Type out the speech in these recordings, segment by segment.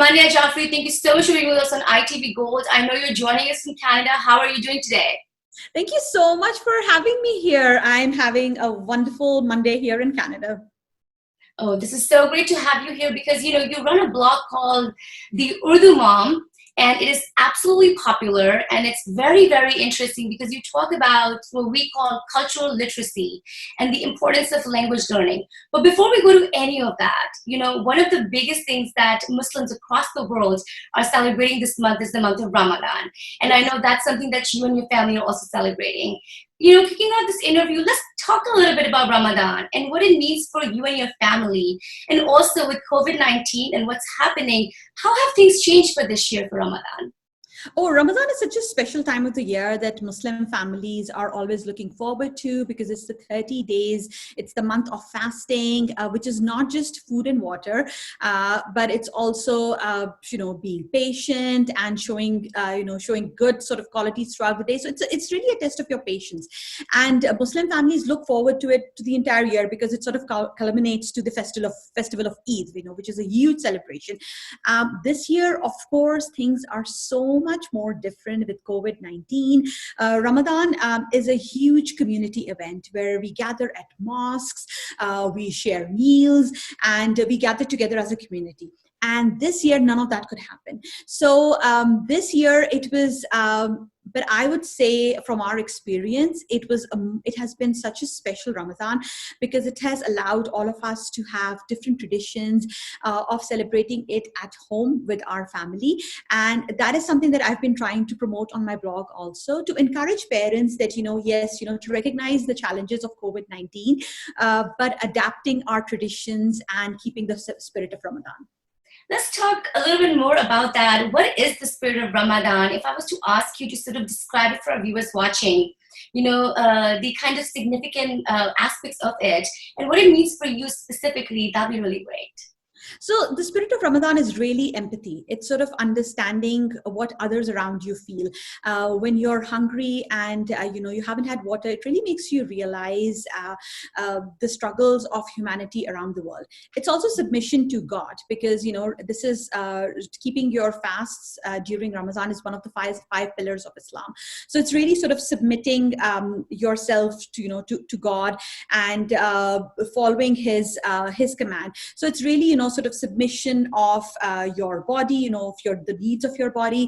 Tamania Jaffri, thank you so much for being with us on ITV Gold. I know you're joining us from Canada. How are you doing today? Thank you so much for having me here. I'm having a wonderful Monday here in Canada. Oh, this is so great to have you here because, you run a blog called The Urdu Mom, and it is absolutely popular, and it's very, very interesting because you talk about what we call cultural literacy and the importance of language learning. But before we go to any of that, one of the biggest things that Muslims across the world are celebrating this month is the month of Ramadan. And I know that's something that you and your family are also celebrating. Kicking off this interview, let's talk a little bit about Ramadan and what it means for you and your family. And also with COVID-19 and what's happening, how have things changed for this year for Ramadan? Oh, Ramadan is such a special time of the year that Muslim families are always looking forward to because it's the 30 days. It's the month of fasting, which is not just food and water, but it's also, being patient and showing good sort of qualities throughout the day. So it's really a test of your patience. And Muslim families look forward to it to the entire year because it sort of culminates to the festival of Eid, which is a huge celebration. This year, of course, things are so much more different with COVID-19. Ramadan is a huge community event where we gather at mosques, we share meals, and we gather together as a community. And this year, none of that could happen. So this year, it was, but I would say from our experience, it has been such a special Ramadan because it has allowed all of us to have different traditions of celebrating it at home with our family. And that is something that I've been trying to promote on my blog also, to encourage parents that, to recognize the challenges of COVID-19, but adapting our traditions and keeping the spirit of Ramadan. Let's talk a little bit more about that. What is the spirit of Ramadan? If I was to ask you to sort of describe it for our viewers watching, the kind of significant aspects of it and what it means for you specifically, that'd be really great. So the spirit of Ramadan is really empathy. It's sort of understanding what others around you feel. When you're hungry and, you haven't had water, it really makes you realize the struggles of humanity around the world. It's also submission to God because, this is keeping your fasts during Ramadan is one of the five pillars of Islam. So it's really sort of submitting yourself to God and following his command. So it's really, sort of submission of your body, of the needs of your body.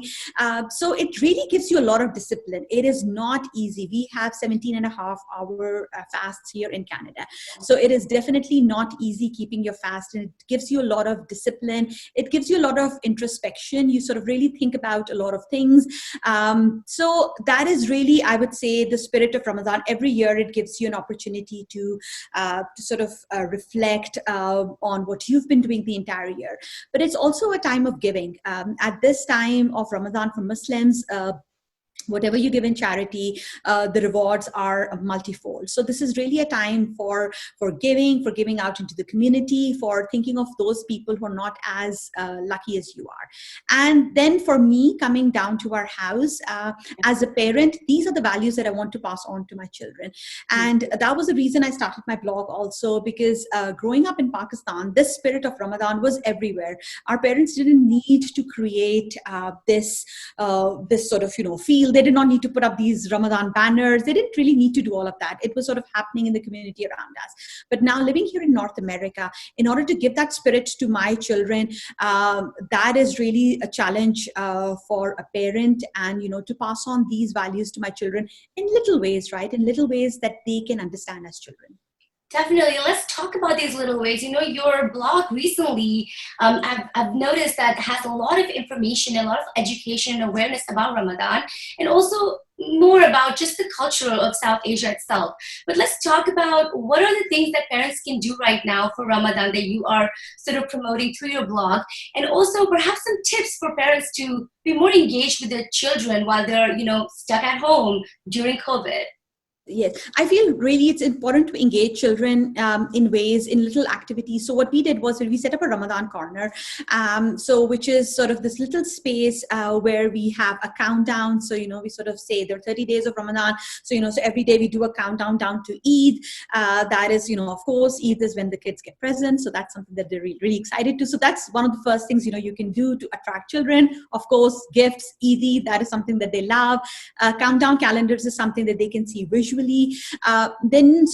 So it really gives you a lot of discipline. It is not easy. We have 17.5-hour fasts here in Canada. So it is definitely not easy keeping your fast, and it gives you a lot of discipline. It gives you a lot of introspection. You sort of really think about a lot of things. So that is really, I would say, the spirit of Ramadan. Every year it gives you an opportunity to sort of reflect on what you've been doing the entire year. But it's also a time of giving. At this time of Ramadan for Muslims, whatever you give in charity, the rewards are multifold. So this is really a time for giving out into the community, for thinking of those people who are not as lucky as you are. And then for me, coming down to our house, as a parent, these are the values that I want to pass on to my children. And that was the reason I started my blog also, because growing up in Pakistan, this spirit of Ramadan was everywhere. Our parents didn't need to create this sort of, feel. They did not need to put up these Ramadan banners. They didn't really need to do all of that. It was sort of happening in the community around us. But now living here in North America, in order to give that spirit to my children, that is really a challenge for a parent, and, to pass on these values to my children in little ways, right? In little ways that they can understand as children. Definitely. Let's talk about these little ways. Your blog recently, I've noticed that has a lot of information, a lot of education and awareness about Ramadan, and also more about just the culture of South Asia itself. But let's talk about what are the things that parents can do right now for Ramadan that you are sort of promoting through your blog, and also perhaps some tips for parents to be more engaged with their children while they're, stuck at home during COVID. Yes, I feel really it's important to engage children in ways, in little activities. So what we did was we set up a Ramadan Corner, so which is sort of this little space where we have a countdown. So, we sort of say there are 30 days of Ramadan. So, so every day we do a countdown down to Eid. That is, of course, Eid is when the kids get presents. So that's something that they're really, really excited to. So that's one of the first things, you can do to attract children. Of course, gifts, Eid, that is something that they love. Countdown calendars is something that they can see visually. Then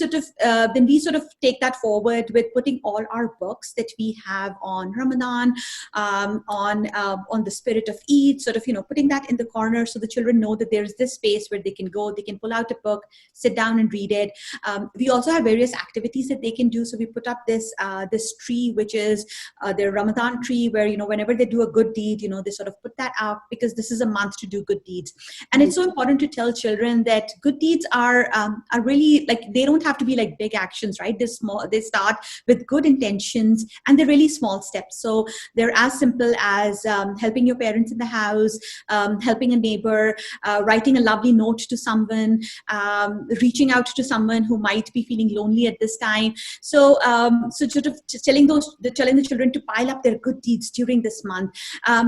we sort of take that forward with putting all our books that we have on Ramadan, on the spirit of Eid, sort of putting that in the corner so the children know that there's this space where they can go, they can pull out a book, sit down and read it. We also have various activities that they can do. So we put up this tree, which is their Ramadan tree, where whenever they do a good deed, they sort of put that up, because this is a month to do good deeds. And it's so important to tell children that good deeds are really, like, they don't have to be like big actions, right? They start with good intentions, and they're really small steps. So they're as simple as helping your parents in the house, helping a neighbor, writing a lovely note to someone, reaching out to someone who might be feeling lonely at this time. So sort of telling the children to pile up their good deeds during this month.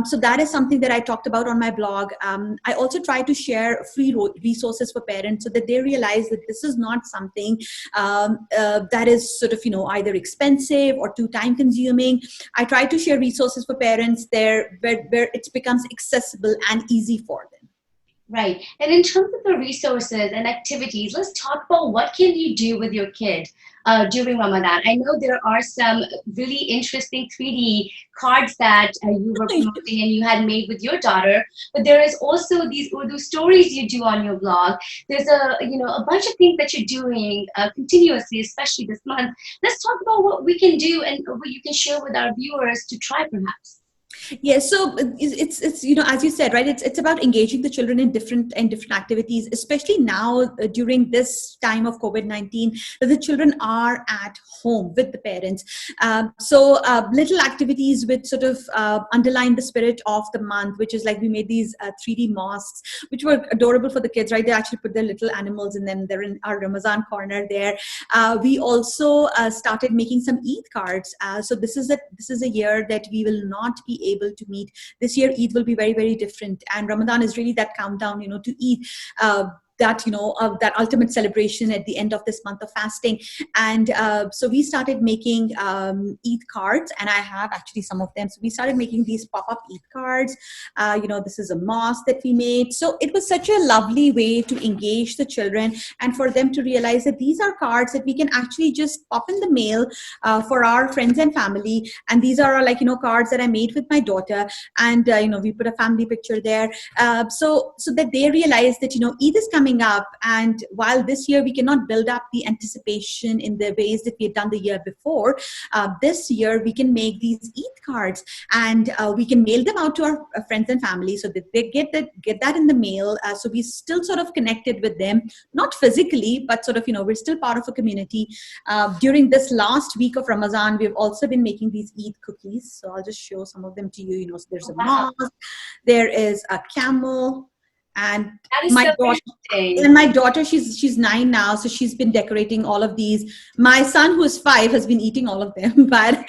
So that is something that I talked about on my blog. I also try to share free resources for parents so that they realize that this is not something that is sort of either expensive or too time consuming. I try to share resources for parents there where it becomes accessible and easy for them. Right. And in terms of the resources and activities, let's talk about what can you do with your kid during Ramadan. I know there are some really interesting 3D cards that you were promoting and you had made with your daughter, but there is also these Urdu stories you do on your blog. There's a bunch of things that you're doing continuously, especially this month. Let's talk about what we can do and what you can share with our viewers to try, perhaps. Yeah, so it's as you said, right, it's about engaging the children in different activities, especially now during this time of COVID-19, that the children are at home with the parents. So little activities which sort of underline the spirit of the month, which is like we made these 3D mosques, which were adorable for the kids, right? They actually put their little animals in them. They're in our Ramadan corner there. We also started making some Eid cards. So this is a year that we will not be able to meet. This year Eid will be very, very different, and Ramadan is really that countdown to Eid, that ultimate celebration at the end of this month of fasting. And so we started making Eid cards, and I have actually some of them. So we started making these pop-up Eid cards. This is a mosque that we made. So it was such a lovely way to engage the children and for them to realize that these are cards that we can actually just pop in the mail for our friends and family. And these are cards that I made with my daughter, and we put a family picture there, so that they realize that Eid is coming up, and while this year we cannot build up the anticipation in the ways that we had done the year before, this year we can make these Eid cards, and we can mail them out to our friends and family so that they get that in the mail. So we still sort of connected with them, not physically, but sort of we're still part of a community. During this last week of Ramadan, we've also been making these Eid cookies. So I'll just show some of them to you. So there's a mosque, there is a camel. And that is so interesting. And my daughter, she's 9 now, so she's been decorating all of these. My son, who is 5, has been eating all of them, but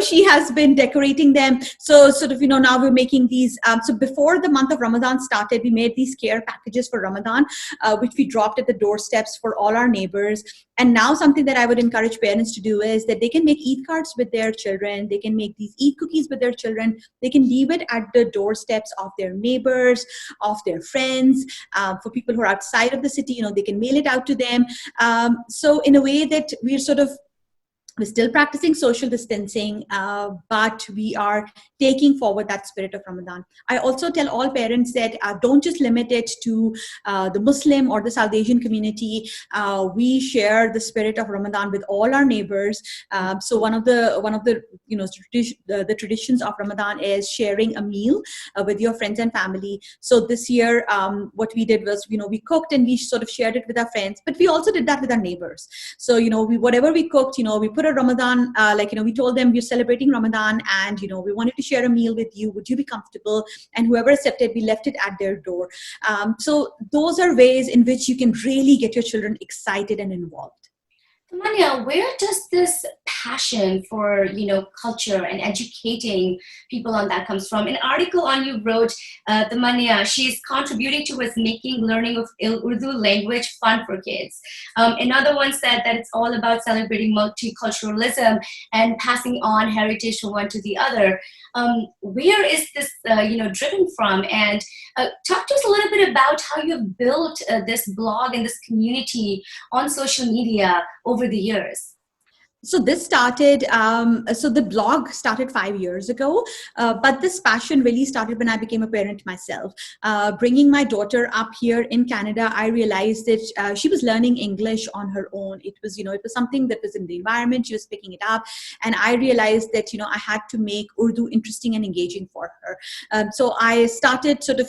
she has been decorating them. So sort of now we're making these. So before the month of Ramadan started, we made these care packages for Ramadan, which we dropped at the doorsteps for all our neighbors. And now something that I would encourage parents to do is that they can make Eid cards with their children. They can make these Eid cookies with their children. They can leave it at the doorsteps of their neighbors, of their friends. For people who are outside of the city, they can mail it out to them. So in a way that we're still practicing social distancing, but we are taking forward that spirit of Ramadan. I also tell all parents that don't just limit it to the Muslim or the South Asian community. We share the spirit of Ramadan with all our neighbors. So one of the traditions of Ramadan is sharing a meal with your friends and family. So this year, what we did was, we cooked and we sort of shared it with our friends, but we also did that with our neighbors. So whatever we cooked, we put a Ramadan, we told them we're celebrating Ramadan and, we wanted to share a meal with you. Would you be comfortable? And whoever accepted, we left it at their door. So those are ways in which you can really get your children excited and involved. Tamania, where does this passion for, culture and educating people on that comes from? An article on you wrote, Tamania, she's contributing towards making learning of Urdu language fun for kids. Another one said that it's all about celebrating multiculturalism and passing on heritage from one to the other. Where is this, driven from? And talk to us a little bit about how you've built this blog and this community on social media over the years. So this started, so the blog started 5 years ago, but this passion really started when I became a parent myself. Bringing my daughter up here in Canada, I realized that she was learning English on her own. It was, it was something that was in the environment. She was picking it up. And I realized that, I had to make Urdu interesting and engaging for her. So I started sort of,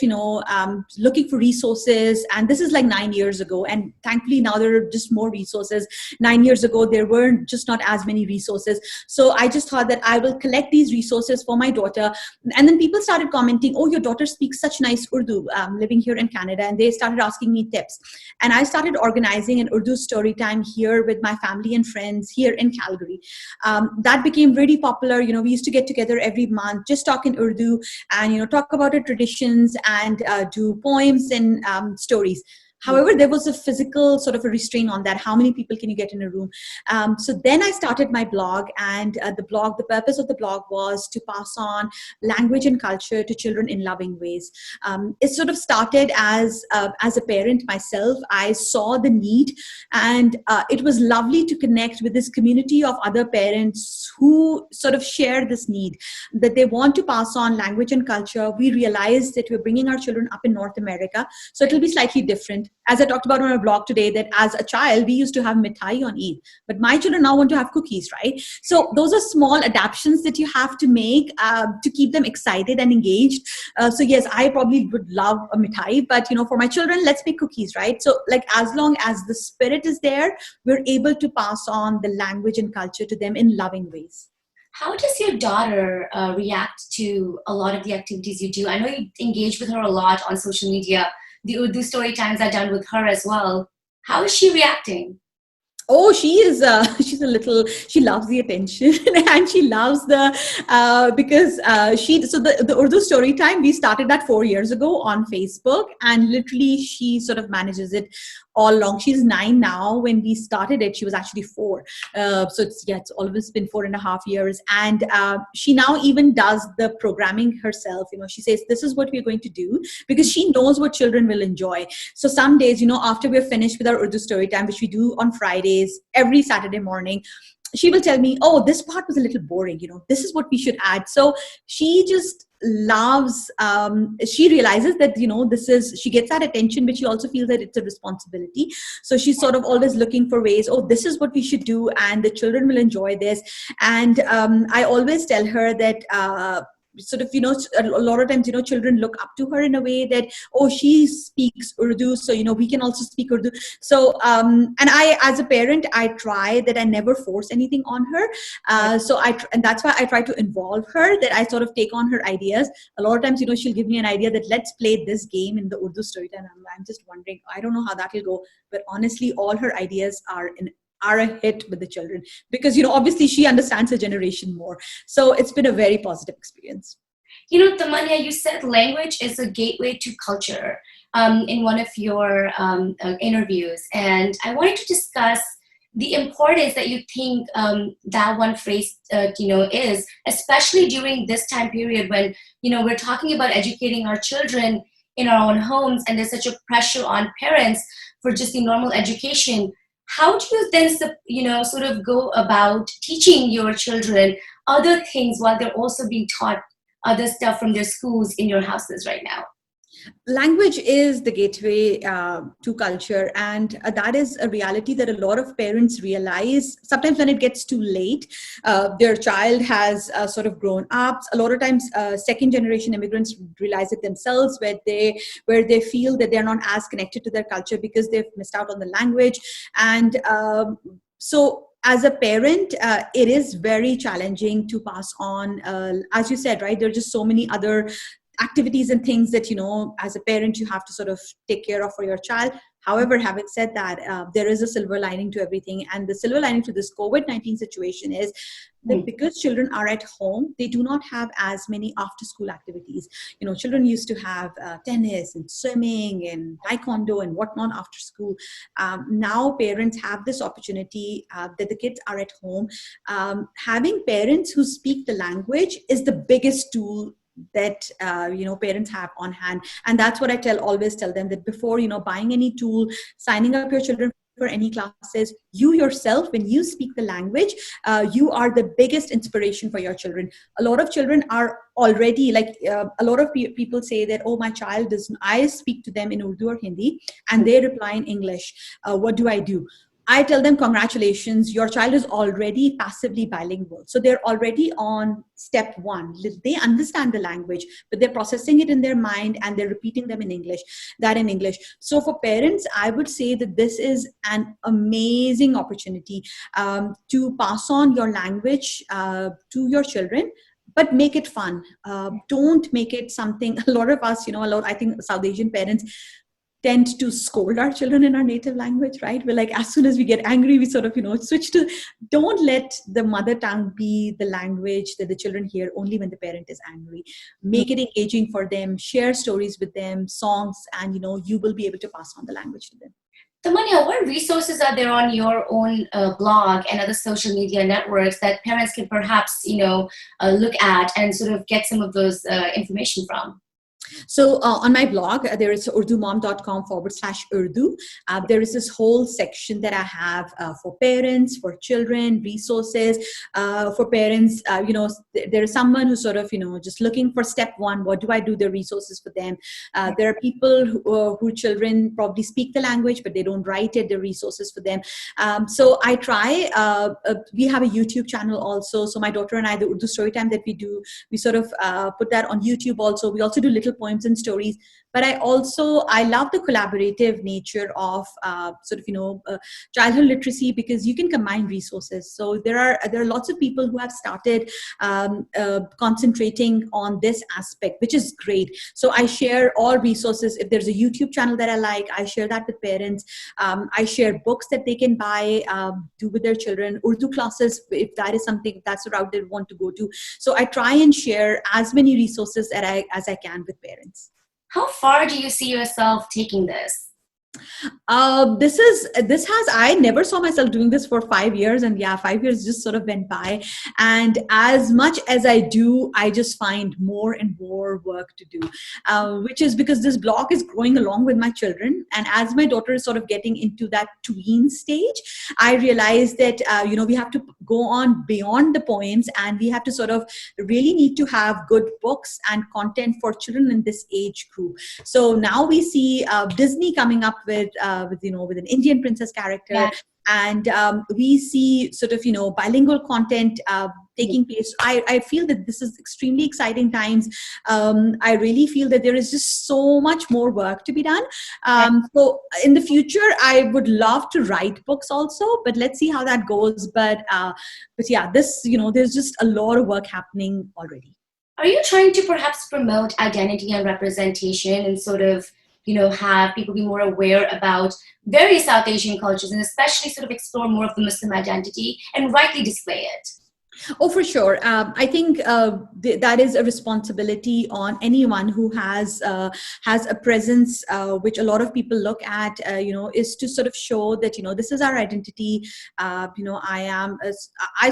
looking for resources. And this is like 9 years ago. And thankfully now there are just more resources. 9 years ago, there weren't just not as many resources. So I just thought that I will collect these resources for my daughter. And then people started commenting, oh, your daughter speaks such nice Urdu, living here in Canada. And they started asking me tips. And I started organizing an Urdu story time here with my family and friends here in Calgary. That became really popular. We used to get together every month, just talk in Urdu and, talk about our traditions and do poems and stories. However, there was a physical sort of a restraint on that. How many people can you get in a room? So then I started my blog, and the purpose of the blog was to pass on language and culture to children in loving ways. It sort of started as a parent myself. I saw the need, and it was lovely to connect with this community of other parents who sort of share this need, that they want to pass on language and culture. We realized that we're bringing our children up in North America, so it'll be slightly different. As I talked about on my blog today, that as a child, we used to have mithai on Eid, but my children now want to have cookies, right? So those are small adaptations that you have to make to keep them excited and engaged. So yes, I probably would love a mithai, but for my children, let's make cookies, right? So like as long as the spirit is there, we're able to pass on the language and culture to them in loving ways. How does your daughter react to a lot of the activities you do? I know you engage with her a lot on social media. The Urdu story times are done with her as well. How is she reacting? Oh, she is, she loves the attention and she loves because the Urdu story time, we started that 4 years ago on Facebook, and literally she sort of manages it all along. She's 9 now. When we started it, she was actually 4. So it's always been 4.5 years. And she now even does the programming herself. She says, this is what we're going to do, because she knows what children will enjoy. So some days, after we're finished with our Urdu story time, which we do on Fridays, every Saturday morning, she will tell me, oh, this part was a little boring, this is what we should add. So she just loves, she realizes that, she gets that attention, but she also feels that it's a responsibility. So she's sort of always looking for ways, oh, this is what we should do, and the children will enjoy this. And I always tell her that, sort of, a lot of times, children look up to her in a way that, oh, she speaks Urdu, so, we can also speak Urdu. So, and I, as a parent, I try that I never force anything on her. And that's why I try to involve her, that I sort of take on her ideas. A lot of times, she'll give me an idea that let's play this game in the Urdu story time. I'm just wondering, I don't know how that will go, but honestly, all her ideas are a hit with the children, because obviously she understands her generation more. So it's been a very positive experience. Tamania, you said language is a gateway to culture in one of your interviews, and I wanted to discuss the importance that you think that one phrase is, especially during this time period when we're talking about educating our children in our own homes, and there's such a pressure on parents for just the normal education. How do you then, sort of go about teaching your children other things while they're also being taught other stuff from their schools in your houses right now? Language is the gateway to culture, and that is a reality that a lot of parents realize sometimes when it gets too late. Their child has sort of grown up. A lot of times second generation immigrants realize it themselves, where they feel that they're not as connected to their culture because they've missed out on the language. And so as a parent, it is very challenging to pass on, as you said, right? There are just so many other activities and things that, as a parent, you have to sort of take care of for your child. However, having said that, there is a silver lining to everything. And the silver lining to this COVID-19 situation is that because children are at home, they do not have as many after school activities. Children used to have tennis and swimming and taekwondo and whatnot after school. Now parents have this opportunity that the kids are at home. Having parents who speak the language is the biggest tool that parents have on hand. And that's what I always tell them, that before buying any tool, signing up your children for any classes, you yourself, when you speak the language, you are the biggest inspiration for your children. A lot of children are already like, a lot of people say that, oh, my child doesn't, I speak to them in Urdu or Hindi and they reply in English. What do I do? I tell them, congratulations, your child is already passively bilingual. So they're already on step one. They understand the language, but they're processing it in their mind and they're repeating them in English. So for parents, I would say that this is an amazing opportunity to pass on your language to your children, but make it fun. Don't make it something, a lot of us, I think South Asian parents tend to scold our children in our native language, right? We're like, as soon as we get angry, we sort of, switch to, don't let the mother tongue be the language that the children hear only when the parent is angry. Make it engaging for them, share stories with them, songs, and, you will be able to pass on the language to them. Tamania, what resources are there on your own blog and other social media networks that parents can perhaps, look at and sort of get some of those information from? So on my blog, there is urdumom.com/Urdu. There is this whole section that I have for parents, for children, resources for parents. There is someone who's sort of, just looking for step one. What do I do? The resources for them. There are people who children probably speak the language, but they don't write it. The resources for them. So I try. We have a YouTube channel also. So my daughter and I, the Urdu Storytime that we do, we sort of put that on YouTube also. We also do little poems and stories, but I love the collaborative nature of childhood literacy, because you can combine resources. So there are lots of people who have started concentrating on this aspect, which is great. So I share all resources. If there's a YouTube channel that I like, I share that with parents. I share books that they can buy, do with their children, Urdu classes, if that is something, if that's the route they want to go to. So I try and share as many resources as I can with parents. How far do you see yourself taking this? I never saw myself doing this for 5 years, and 5 years just sort of went by. And as much as I do, I just find more and more work to do, which is because this blog is growing along with my children. And as my daughter is sort of getting into that tween stage, I realized that, we have to go on beyond the poems, and we have to sort of really need to have good books and content for children in this age group. So now we see Disney coming up with an Indian princess character. Yeah. And we see sort of, bilingual content taking place. I feel that this is extremely exciting times. I really feel that there is just so much more work to be done. So in the future, I would love to write books also, but let's see how that goes. But there's just a lot of work happening already. Are you trying to perhaps promote identity and representation and sort of, have people be more aware about various South Asian cultures, and especially sort of explore more of the Muslim identity and rightly display it? Oh, for sure. I think that is a responsibility on anyone who has a presence, which a lot of people look at, is to sort of show that, this is our identity. I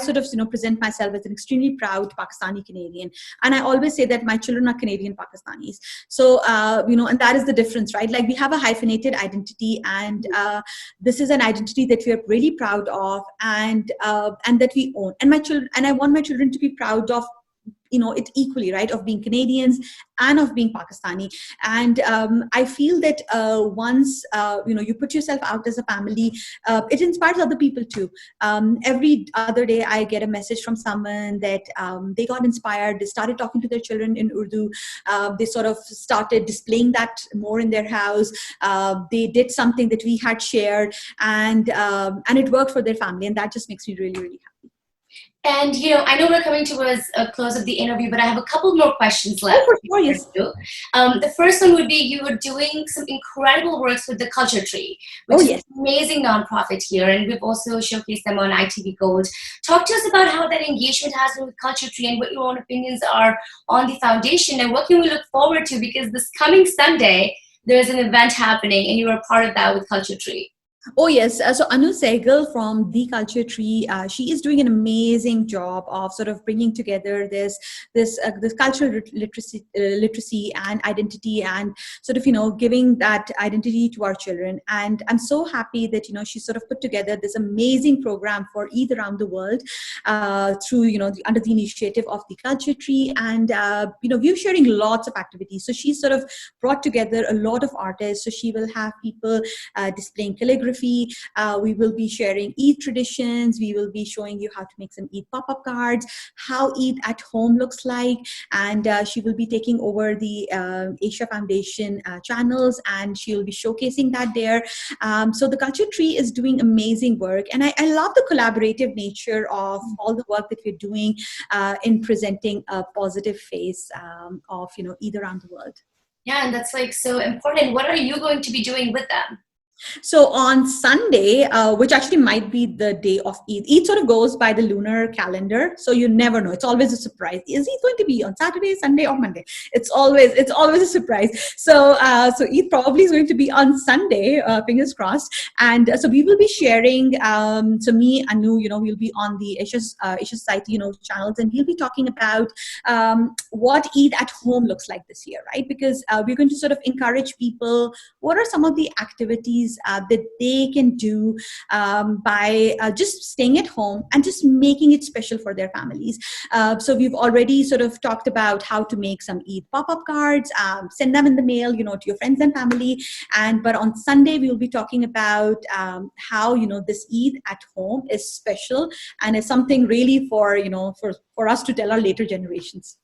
sort of, present myself as an extremely proud Pakistani Canadian. And I always say that my children are Canadian Pakistanis. So, and that is the difference, right? Like, we have a hyphenated identity, and this is an identity that we are really proud of, and that we own. And my children, and I want my children to be proud of it equally, right, of being Canadians and of being Pakistani. And I feel that once you put yourself out as a family, it inspires other people too. Every other day I get a message from someone that they got inspired, they started talking to their children in Urdu, they sort of started displaying that more in their house, they did something that we had shared, and it worked for their family, and that just makes me really, really happy. And, I know we're coming towards a close of the interview, but I have a couple more questions left. Oh, for sure, yes. The first one would be, you were doing some incredible works with the Culture Tree, which is yes. an amazing nonprofit here, and we've also showcased them on ITV Gold. Talk to us about how that engagement has been with Culture Tree, and what your own opinions are on the foundation, and what can we look forward to, because this coming Sunday, there's an event happening, and you are a part of that with Culture Tree. Oh, yes. So Anu Sehgal from The Culture Tree, she is doing an amazing job of sort of bringing together this cultural literacy and identity, and sort of, giving that identity to our children. And I'm so happy that, she sort of put together this amazing program for Eid around the world through, under the initiative of The Culture Tree. And, we're sharing lots of activities. So she sort of brought together a lot of artists. So she will have people displaying calligraphy. We will be sharing Eid traditions. We will be showing you how to make some Eid pop-up cards, how Eid at home looks like. And she will be taking over the Asia Foundation channels, and she will be showcasing that there. So the Culture Tree is doing amazing work. And I love the collaborative nature of all the work that we're doing in presenting a positive face of, Eid around the world. Yeah, and that's like so important. What are you going to be doing with them? So on Sunday, which actually might be the day of Eid, Eid sort of goes by the lunar calendar, so you never know. It's always a surprise. Is Eid going to be on Saturday, Sunday, or Monday? It's always a surprise. So Eid probably is going to be on Sunday, fingers crossed. And so we will be sharing. So me, Anu, we'll be on the Asia Society, channels, and we'll be talking about what Eid at home looks like this year, right? Because we're going to sort of encourage people. What are some of the activities that they can do by just staying at home and just making it special for their families. So we've already sort of talked about how to make some Eid pop-up cards, send them in the mail, to your friends and family. But on Sunday, we will be talking about how, this Eid at home is special and is something really for us to tell our later generations.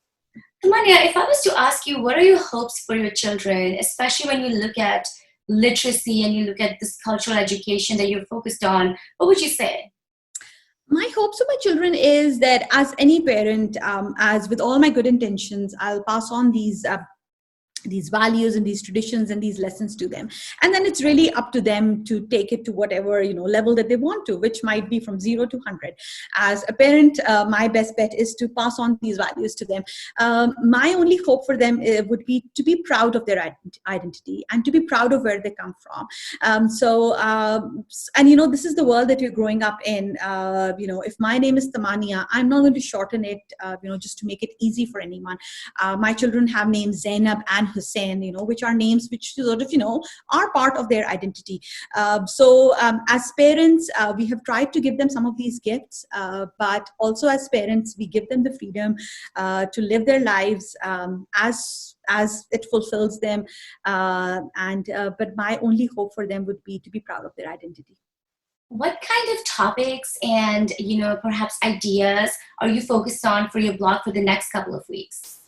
Tamania, if I was to ask you, what are your hopes for your children, especially when you look at literacy and you look at this cultural education that you're focused on, what would you say? My hopes for my children is that, as any parent, as with all my good intentions, I'll pass on these values and these traditions and these lessons to them, and then it's really up to them to take it to whatever level that they want to, which might be from 0 to 100. As a parent, my best bet is to pass on these values to them. My only hope for them would be to be proud of their identity and to be proud of where they come from. And this is the world that you're growing up in. If my name is Tamania, I'm not going to shorten it just to make it easy for anyone. My children have names Zainab and Hussein, which are names which sort of, are part of their identity. As parents, we have tried to give them some of these gifts, but also as parents, we give them the freedom to live their lives as it fulfills them. But my only hope for them would be to be proud of their identity. What kind of topics and, perhaps ideas are you focused on for your blog for the next couple of weeks?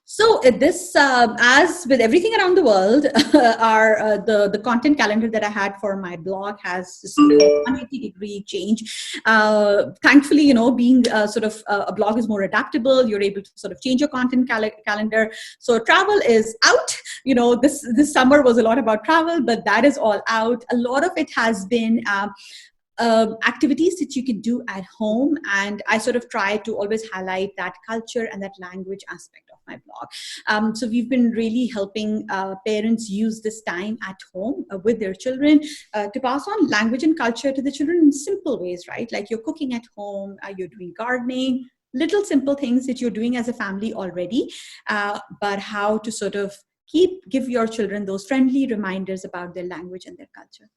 So this, as with everything around the world, the content calendar that I had for my blog has this 180-degree change. Thankfully, being sort of a blog is more adaptable. You're able to sort of change your content calendar. So travel is out. This summer was a lot about travel, but that is all out. A lot of it has been activities that you can do at home, and I sort of try to always highlight that culture and that language aspect of my blog. So we've been really helping parents use this time at home with their children to pass on language and culture to the children in simple ways, right? Like you're cooking at home, you're doing gardening, little simple things that you're doing as a family already, but how to sort of give your children those friendly reminders about their language and their culture.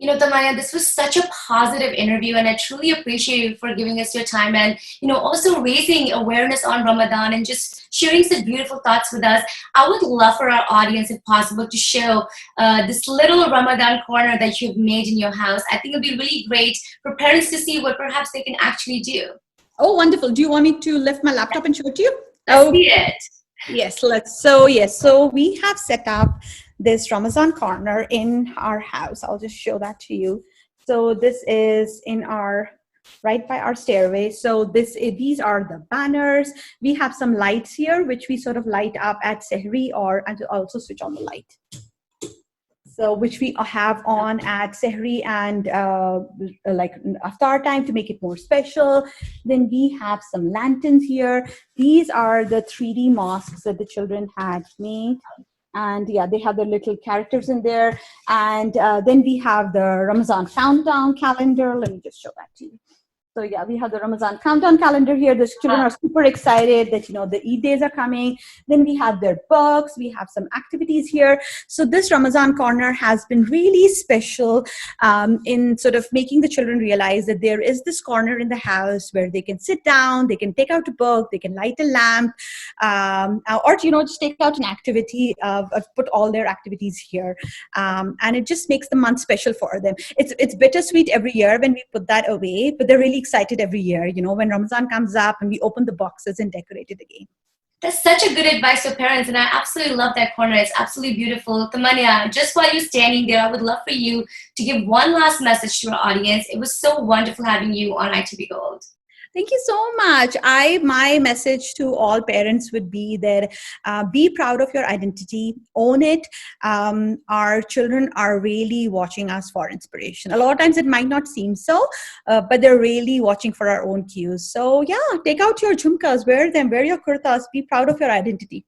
Tamania, this was such a positive interview, and I truly appreciate you for giving us your time and, also raising awareness on Ramadan and just sharing such beautiful thoughts with us. I would love for our audience, if possible, to show this little Ramadan corner that you've made in your house. I think it'd be really great for parents to see what perhaps they can actually do. Oh, wonderful. Do you want me to lift my laptop and show it to you? Let's see it. Yes, so we have set up this Ramadan corner in our house. I'll just show that to you. So this is in our right by our stairway. So these are the banners. We have some lights here which we sort of light up at Sehri and also switch on the light. So which we have on at Sehri and like Iftar time to make it more special. Then we have some lanterns here. These are the 3D mosques that the children had made. And yeah, they have their little characters in there. And then we have the Ramadan countdown calendar. Let me just show that to you. So yeah, we have the Ramadan countdown calendar here. The children are super excited that, the Eid days are coming. Then we have their books. We have some activities here. So this Ramadan corner has been really special in sort of making the children realize that there is this corner in the house where they can sit down, they can take out a book, they can light a lamp, or, just take out an activity, put all their activities here. And it just makes the month special for them. It's bittersweet every year when we put that away, but they're really excited every year, when Ramadan comes up and we open the boxes and decorate it again. That's such a good advice for parents, and I absolutely love that corner. It's absolutely beautiful. Tamania, just while you're standing there, I would love for you to give one last message to our audience. It was so wonderful having you on ITV Gold. Thank you so much. My message to all parents would be that be proud of your identity, own it. Our children are really watching us for inspiration. A lot of times it might not seem so, but they're really watching for our own cues. So yeah, take out your jhumkas, wear them, wear your kurtas, be proud of your identity.